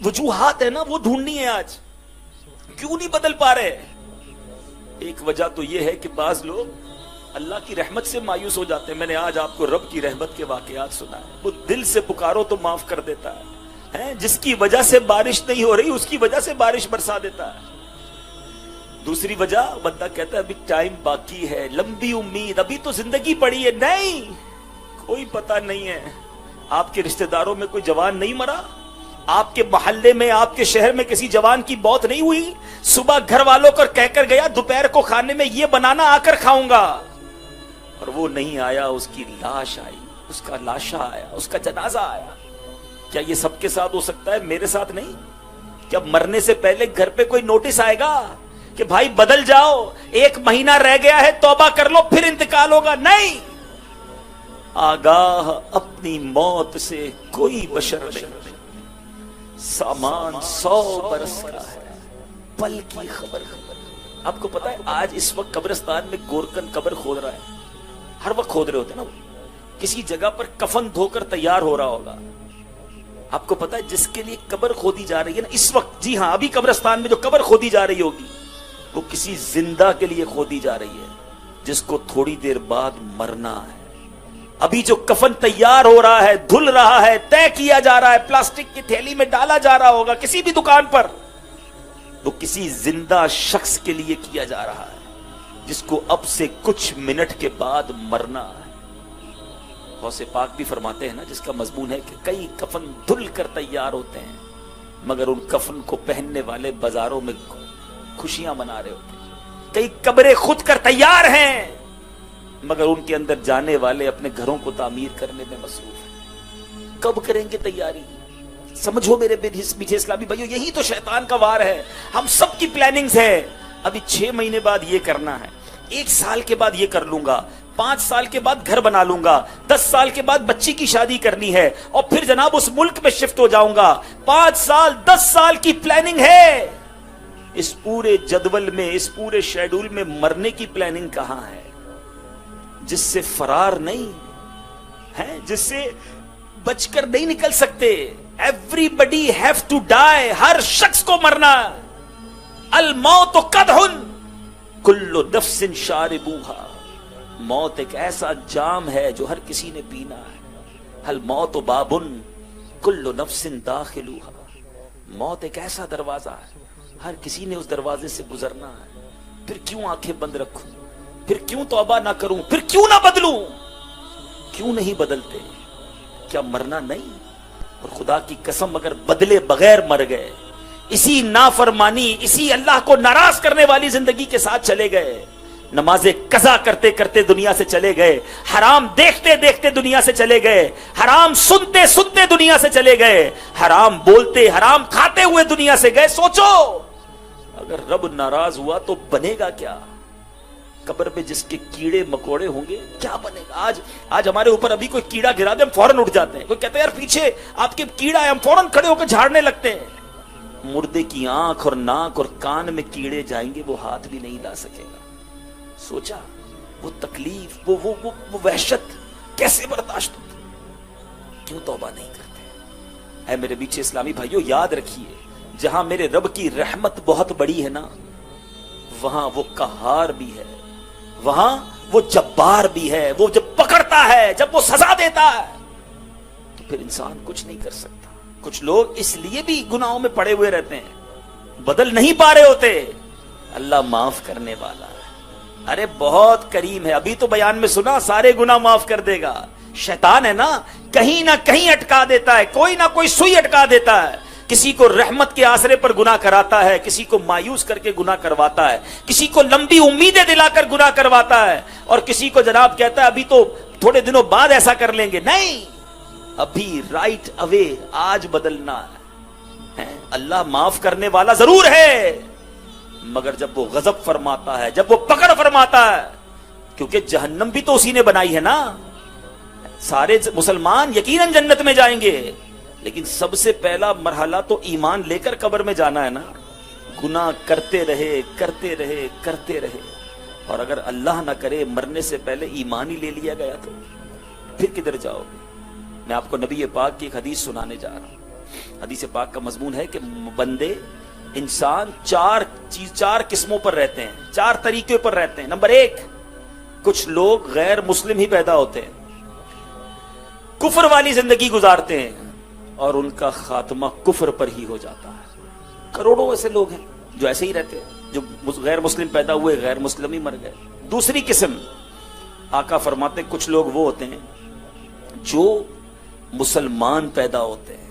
वजूहात है ना, वो ढूंढनी है आज। क्यों नहीं बदल पा रहे? एक वजह तो ये है कि बाज लोग अल्लाह की रहमत से मायूस हो जाते हैं। मैंने आज आपको रब की रहमत के वाकयात सुनाए। वो दिल से पुकारो तो माफ कर देता है, जिसकी वजह से बारिश नहीं हो रही उसकी वजह से बारिश बरसा देता है। दूसरी वजह, बंदा कहता है अभी टाइम बाकी है, लंबी उम्मीद, अभी तो जिंदगी पड़ी है। नहीं, कोई पता नहीं है आपके रिश्तेदारों में कोई जवान नहीं मरा, आपके मोहल्ले में, आपके शहर में किसी जवान की मौत नहीं हुई। सुबह घर वालों को कहकर गया दोपहर को खाने में ये बनाना, आकर खाऊंगा, और वो नहीं आया, उसकी लाश आई, उसका लाशा आया, उसका जनाजा आया। क्या ये सबके साथ हो सकता है? मेरे साथ नहीं? क्या मरने से पहले घर पे कोई नोटिस आएगा कि भाई बदल जाओ, 1 महीना रह गया है, तौबा कर लो, फिर इंतकाल होगा? नहीं, आगाह अपनी मौत से कोई बशर नहीं। सामान 100 बरस का है, पल की खबर। आपको पता है आज इस वक्त कब्रिस्तान में गोरकन कब्र खोद रहा है, हर वक्त खोद रहे होते ना, किसी जगह पर कफन धोकर तैयार हो रहा होगा। आपको पता है जिसके लिए कब्र खोदी जा रही है ना इस वक्त, जी हां, अभी कब्रिस्तान में जो कब्र खोदी जा रही होगी वो किसी जिंदा के लिए खोदी जा रही है, जिसको थोड़ी देर बाद मरना है। अभी जो कफन तैयार हो रहा है, धुल रहा है, तय किया जा रहा है, प्लास्टिक की थैली में डाला जा रहा होगा किसी भी दुकान पर, वो किसी जिंदा शख्स के लिए किया जा रहा है, जिसको अब से कुछ मिनट के बाद मरना है। गौसे पाक भी फरमाते हैं ना, जिसका मजमून है कि कई कफन धुल कर तैयार होते हैं, मगर उन कफन को पहनने वाले बाजारों में खुशियां मना रहे होते हैं। कई कब्रें खुद कर तैयार हैं, मगर उनके अंदर जाने वाले अपने घरों को तामीर करने में मसरूफ हैं। कब करेंगे तैयारी? समझो मेरे मीठे इस्लामी भाइयों, यही तो शैतान का वार है। हम सब की प्लानिंग्स है, अभी 6 महीने बाद ये करना है, 1 साल के बाद ये कर लूंगा, 5 साल के बाद घर बना लूंगा, 10 साल के बाद बच्ची की शादी करनी है, और फिर जनाब उस मुल्क में शिफ्ट हो जाऊंगा। 5 साल 10 साल की प्लानिंग है। इस पूरे जदवल में, इस पूरे शेड्यूल में मरने की प्लानिंग कहां है? जिससे फरार नहीं है, जिससे बचकर नहीं निकल सकते। एवरीबडी हैव टू डाई, हर शख्स को मरना। अल मौत कदहुन कुल्लु नफ्सिन शारिबूहा, मौत एक ऐसा जाम है जो हर किसी ने पीना है। हल मौत बाबुन कुल्लु नफ्सिन दाखिलूहा, मौत एक ऐसा दरवाजा है, हर किसी ने उस दरवाजे से गुजरना है। फिर क्यों आंखें बंद रखूं, फिर क्यों तौबा ना करूं, फिर क्यों ना बदलूं? क्यों नहीं बदलते? क्या मरना नहीं? और खुदा की कसम अगर बदले बगैर मर गए, इसी नाफरमानी, इसी अल्लाह को नाराज करने वाली जिंदगी के साथ चले गए, नमाजें कज़ा करते करते दुनिया से चले गए, हराम देखते देखते दुनिया से चले गए, हराम सुनते सुनते दुनिया से चले गए, हराम बोलते हराम खाते हुए दुनिया से गए। सोचो अगर रब नाराज हुआ तो बनेगा क्या? कब्र में जिसके कीड़े मकोड़े होंगे क्या बनेगा? आज हमारे ऊपर अभी कोई कीड़ा गिरा दे हम फौरन उठ जाते हैं। कोई कहते हैं यार पीछे आपके कीड़ा है, हम फौरन खड़े होकर झाड़ने लगते हैं। मुर्दे की आंख और नाक और कान में कीड़े जाएंगे, वो हाथ भी नहीं ला सकेगा। सोचा वो तकलीफ, वो वहशत कैसे बर्दाश्त होती? क्यों तौबा नहीं करते? ऐ मेरे बीचे इस्लामी भाइयों, याद रखिए जहां मेरे रब की रहमत बहुत बड़ी है ना, वहां वो कहार भी है, वहां वो जब्बार भी है। वो जब पकड़ता है, जब वो सजा देता है, तो फिर इंसान कुछ नहीं कर सकता। कुछ लोग इसलिए भी गुनाहों में पड़े हुए रहते हैं, बदल नहीं पा रहे होते। अल्लाह माफ करने वाला है, अरे बहुत करीम है। अभी तो बयान में सुना सारे गुनाह माफ कर देगा। शैतान है ना कहीं अटका देता है, कोई ना कोई सुई अटका देता है। किसी को रहमत के आसरे पर गुनाह कराता है, किसी को मायूस करके गुनाह करवाता है, किसी को लंबी उम्मीदें दिलाकर गुनाह करवाता है, और किसी को जनाब कहता है अभी तो थोड़े दिनों बाद ऐसा कर लेंगे। नहीं, अभी राइट अवे, आज बदलना है। अल्लाह माफ करने वाला जरूर है, मगर जब वो गजब फरमाता है, जब वो पकड़ फरमाता है, क्योंकि जहन्नम भी तो उसी ने बनाई है ना। सारे मुसलमान यकीनन जन्नत में जाएंगे, लेकिन सबसे पहला मरहला तो ईमान लेकर कब्र में जाना है ना। गुनाह करते रहे करते रहे करते रहे, और अगर अल्लाह ना करे मरने से पहले ईमान ही ले लिया गया तो फिर किधर जाओगे? मैं आपको नबी पाक की एक हदीस सुनाने जा रहा हूं। حدیث پاک کا مضمون ہے کہ بندے انسان چار قسموں پر رہتے ہیں، 4 طریقے پر رہتے ہیں۔ نمبر 1، کچھ لوگ غیر مسلم ہی پیدا ہوتے ہیں، کفر والی زندگی گزارتے ہیں اور ان کا خاتمہ کفر پر ہی ہو جاتا ہے۔ کروڑوں ایسے لوگ ہیں جو ایسے ہی رہتے ہیں، جو غیر مسلم پیدا ہوئے، غیر مسلم ہی مر گئے۔ دوسری قسم، آقا فرماتے ہیں کچھ لوگ وہ ہوتے ہیں جو مسلمان پیدا ہوتے ہیں،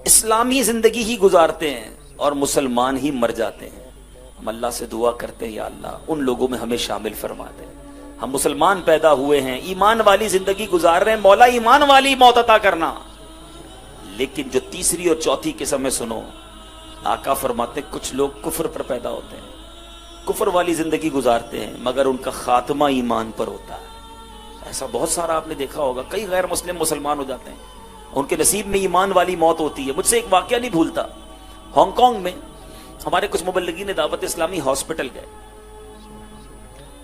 اسلامی زندگی ہی گزارتے ہیں اور مسلمان ہی مر جاتے ہیں۔ ہم اللہ سے دعا کرتے ہیں یا اللہ ان لوگوں میں ہمیں شامل فرما دے۔ ہم مسلمان پیدا ہوئے ہیں، ایمان والی زندگی گزار رہے ہیں، مولا ایمان والی موت عطا کرنا۔ لیکن جو تیسری اور چوتھی قسم ہے، سنو، آقا فرماتے ہیں کچھ لوگ کفر پر پیدا ہوتے ہیں، کفر والی زندگی گزارتے ہیں مگر ان کا خاتمہ ایمان پر ہوتا ہے۔ ایسا بہت سارا آپ نے دیکھا ہوگا، کئی غیر مسلم مسلمان ہو جاتے ہیں، ان کے نصیب میں ایمان والی موت ہوتی ہے۔ مجھ سے ایک واقعہ نہیں بھولتا، ہانگ کانگ میں ہمارے کچھ مبلغین دعوت اسلامی ہاسپٹل گئے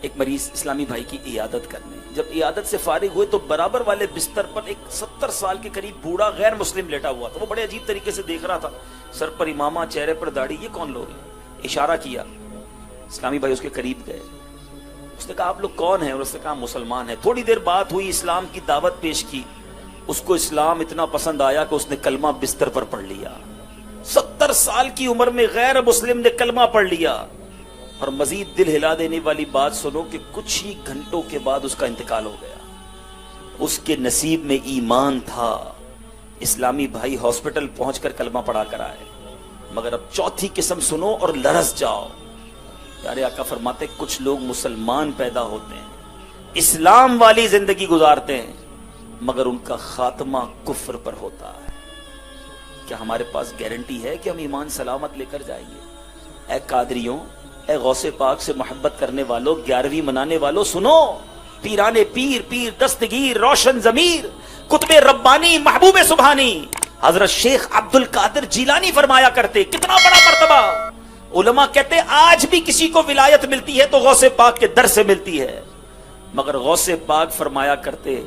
ایک مریض اسلامی بھائی کی عیادت کرنے۔ جب عیادت سے فارغ ہوئے تو برابر والے بستر پر ایک 70 سال کے قریب بوڑھا غیر مسلم لیٹا ہوا تھا۔ وہ بڑے عجیب طریقے سے دیکھ رہا تھا، سر پر امامہ، چہرے پر داڑھی، یہ کون لوگ ہیں؟ اشارہ کیا، اسلامی بھائی اس کے قریب گئے، اس نے کہا آپ لوگ کون ہیں؟ اور اس نے کہا مسلمان ہیں۔ تھوڑی دیر بات ہوئی، اسلام کی دعوت پیش کی، اس کو اسلام اتنا پسند آیا کہ اس نے کلمہ بستر پر پڑھ لیا۔ 70 سال کی عمر میں غیر مسلم نے کلمہ پڑھ لیا۔ اور مزید دل ہلا دینے والی بات سنو کہ کچھ ہی گھنٹوں کے بعد اس کا انتقال ہو گیا۔ اس کے نصیب میں ایمان تھا، اسلامی بھائی ہاسپٹل پہنچ کر کلمہ پڑھا کر آئے۔ مگر اب چوتھی قسم سنو اور لرز جاؤ۔ پیارے آقا فرماتے کچھ لوگ مسلمان پیدا ہوتے ہیں، اسلام والی زندگی گزارتے ہیں مگر ان کا خاتمہ کفر پر ہوتا ہے۔ کیا ہمارے پاس گارنٹی ہے کہ ہم ایمان سلامت لے کر جائیں گے؟ اے قادریوں، اے غوث پاک سے محبت کرنے والوں، 11ویں منانے والوں، سنو، پیرانے پیر، پیر دستگیر، روشن ضمیر، قطب ربانی، محبوب سبحانی حضرت شیخ عبد القادر جیلانی فرمایا کرتے، کتنا بڑا مرتبہ! علماء کہتے آج بھی کسی کو ولایت ملتی ہے تو غوث پاک کے در سے ملتی ہے۔ مگر غوث پاک فرمایا کرتے،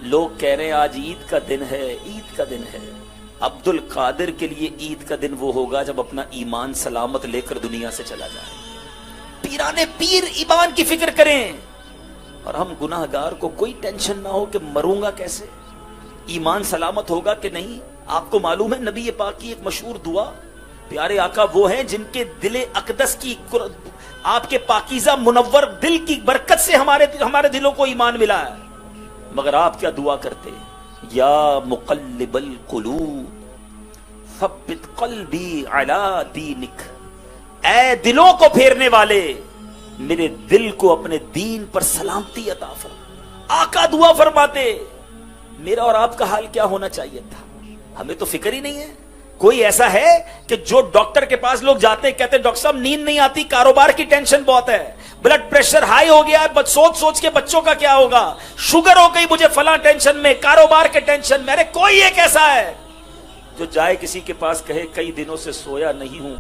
لوگ کہہ رہے ہیں آج عید کا دن ہے، عید کا دن ہے۔ عبد القادر کے لیے عید کا دن وہ ہوگا جب اپنا ایمان سلامت لے کر دنیا سے چلا جائے۔ پیرانے پیر ایمان کی فکر کریں، اور ہم گناہگار کو کوئی ٹینشن نہ ہو کہ مروں گا کیسے، ایمان سلامت ہوگا کہ نہیں۔ آپ کو معلوم ہے نبی پاک کی ایک مشہور دعا، پیارے آقا وہ ہیں جن کے دل اقدس کی، آپ کے پاکیزہ منور دل کی برکت سے ہمارے دلوں کو ایمان ملا ہے۔ مگر آپ کیا دعا کرتے؟ یا مقلب القلوب ثبت قلبی علی دینک، اے دلوں کو پھیرنے والے میرے دل کو اپنے دین پر سلامتی عطا فرما۔ آقا دعا فرماتے، میرا اور آپ کا حال کیا ہونا چاہیے تھا؟ ہمیں تو فکر ہی نہیں ہے۔ کوئی ایسا ہے کہ جو ڈاکٹر کے پاس لوگ جاتے ہیں، کہتے ہیں ڈاکٹر صاحب نیند نہیں آتی، کاروبار کی ٹینشن بہت ہے، بلڈ پریشر ہائی ہو گیا ہے، سوچ کے بچوں کا کیا ہوگا، شوگر ہو گئی مجھے فلاں ٹینشن میں، کاروبار کے ٹینشن میں۔ ارے کوئی ایک ایسا ہے جو جائے کسی کے پاس کہے کئی دنوں سے سویا نہیں ہوں،